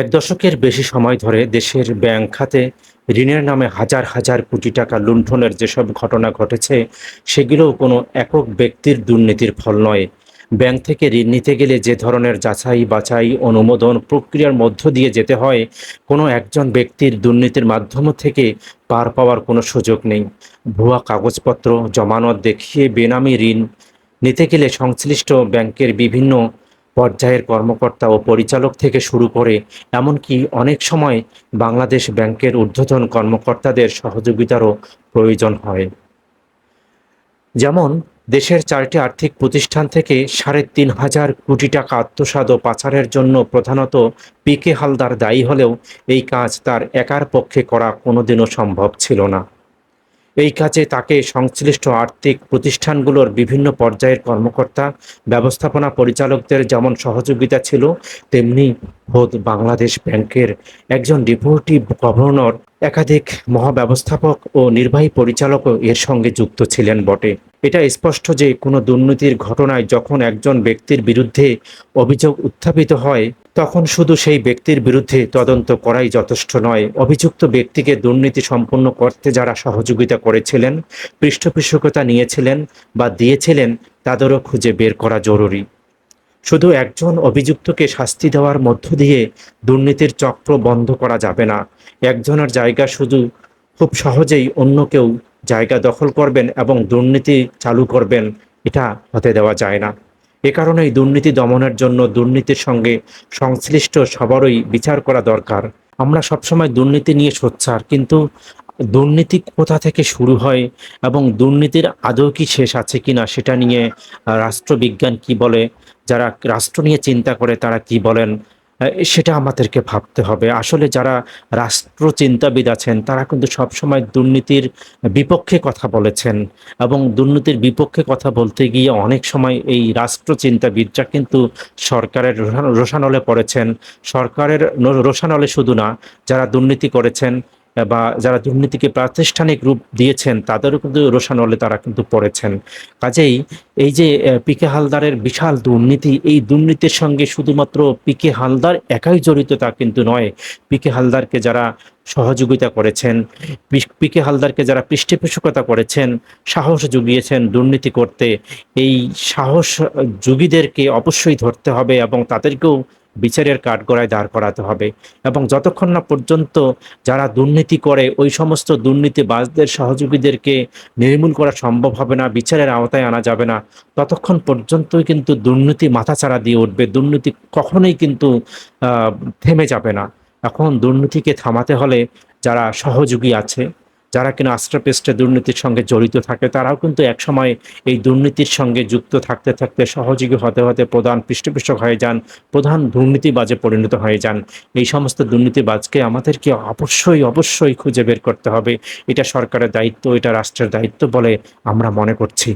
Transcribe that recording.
এক দশকের বেশি সময় ধরে দেশের ব্যাংক খাতে ঋণের নামে হাজার হাজার কোটি টাকা লুণ্ঠনের যেসব ঘটনা ঘটেছে, সেগুলোও কোনো একক ব্যক্তির দুর্নীতির ফল নয়। ব্যাংক থেকে ঋণ নিতে গেলে যে ধরনের যাচাই বাছাই অনুমোদন প্রক্রিয়ার মধ্য দিয়ে যেতে হয়, কোনো একজন ব্যক্তির দুর্নীতির মাধ্যম থেকে পার পাওয়ার কোনো সুযোগ নেই। ভুয়া কাগজপত্র জমানত দেখিয়ে বেনামি ঋণ নিতে গেলে সংশ্লিষ্ট ব্যাংকের বিভিন্ন পর্যায়ের কর্মকর্তা ও পরিচালক থেকে শুরু করে এমনকি অনেক সময় বাংলাদেশ ব্যাংকের ঊর্ধ্বতন কর্মকর্তাদের সহযোগিতারও প্রয়োজন হয়। যেমন দেশের ৪টি আর্থিক প্রতিষ্ঠান থেকে ৩,৫০০ কোটি টাকা আত্মসাৎ ও পাচারের জন্য প্রধানত পিকে হালদার দায়ী হলেও এই কাজ তার একার পক্ষে করা কোনোদিনও সম্ভব ছিল না। এই কাজে তাকে সংশ্লিষ্ট আর্থিক প্রতিষ্ঠানগুলোর বিভিন্ন পর্যায়ের কর্মকর্তা, ব্যবস্থাপনা পরিচালকদের যেমন সহযোগিতা ছিল, তেমনি খোদ বাংলাদেশ ব্যাংকের একজন ডেপুটি গভর্নর, একাধিক মহাব্যবস্থাপক ও নির্বাহী পরিচালকও এর সঙ্গে যুক্ত ছিলেন বটে। এটা স্পষ্ট যে কোনো দুর্নীতির ঘটনায় যখন একজন ব্যক্তির বিরুদ্ধে অভিযোগ উত্থাপিত হয়, তখন শুধু সেই ব্যক্তির বিরুদ্ধে তদন্ত করাই যথেষ্ট নয়, অভিযুক্ত ব্যক্তিকে দুর্নীতি সম্পন্ন করতে যারা সহযোগিতা করেছিলেন, পৃষ্ঠপোষকতা নিয়েছিলেন বা দিয়েছিলেন, তাদেরও খুঁজে বের করা জরুরি। শুধু একজন অভিযুক্তকে শাস্তি দেওয়ার মধ্য দিয়ে দুর্নীতির চক্র বন্ধ করা যাবে না। একজনের জায়গা শুধু খুব সহজেই অন্য কেউ জায়গা দখল করবেন এবং দুর্নীতি চালু করবেন, এটা হতে দেওয়া যায় না। এ কারণেই দুর্নীতি দমনের জন্য দুর্নীতির সঙ্গে সংশ্লিষ্ট সবারই বিচার করা দরকার। আমরা সবসময় দুর্নীতি নিয়ে সোচ্চার, কিন্তু দুর্নীতি কোথা থেকে শুরু হয় এবং দুর্নীতির আদৌ কি শেষ আছে কিনা সেটা নিয়ে রাষ্ট্রবিজ্ঞান কি বলে, যারা রাষ্ট্র নিয়ে চিন্তা করে তারা কি বলেন, সেটা আমাদেরকে ভাবতে হবে। আসলে যারা রাষ্ট্রচিন্তাবিদ আছেন তারা কিন্তু সবসময় দুর্নীতির বিপক্ষে কথা বলেছেন, এবং দুর্নীতির বিপক্ষে কথা বলতে গিয়ে অনেক সময় এই রাষ্ট্রচিন্তাবিদরা কিন্তু সরকারের রোষানলে পড়েছেন। সরকারের রোষানলে শুধু না, যারা দুর্নীতি করেছেন বা যারা দুর্নীতিকে প্রাতিষ্ঠানিক রূপ দিয়েছেন তাদেরও কিন্তু রোষানলে তারা কিন্তু পড়েছেন। কাজেই এই যে পিকে হালদারের বিশাল দুর্নীতি, এই দুর্নীতির সঙ্গে শুধুমাত্র পিকে হালদার একাই জড়িত তা কিন্তু নয়। পিকে হালদারকে যারা সহযোগিতা করেছেন, পিকে হালদারকে যারা পৃষ্ঠপোষকতা করেছেন, সাহস জুগিয়েছেন দুর্নীতি করতে, এই সাহস যোগীদেরকে অবশ্যই ধরতে হবে এবং তাদেরকেও বিচারের কাঠগড়ায় দাঁড় করাতে হবে। এবং যতক্ষণ না পর্যন্ত যারা দুর্নীতি করে ওই সমস্ত দুর্নীতিবাজদের সহযোগীদেরকে নির্মূল করা সম্ভব হবে না, বিচারের আওতায় আনা যাবে না, ততক্ষণ পর্যন্তই কিন্তু দুর্নীতি মাথাচাড়া দিয়ে উঠবে। দুর্নীতি কখনোই কিন্তু থেমে যাবে না। এখন দুর্নীতিকে থামাতে হলে যারা সহযোগী আছে, যারা কিনা আষ্ট্রপৃষ্ঠে দুর্নীতির সঙ্গে জড়িত থাকে, তারাও কিন্তু একসময় এই দুর্নীতির সঙ্গে যুক্ত থাকতে থাকতে সহযোগী হতে হতে প্রধান পৃষ্ঠপোষক হয়ে যান, প্রধান দুর্নীতিবাজে পরিণত হয়ে যান। এই সমস্ত দুর্নীতিবাজকে আমাদেরকে অবশ্যই অবশ্যই খুঁজে বের করতে হবে। এটা সরকারের দায়িত্ব, এটা রাষ্ট্রের দায়িত্ব বলে আমরা মনে করছি।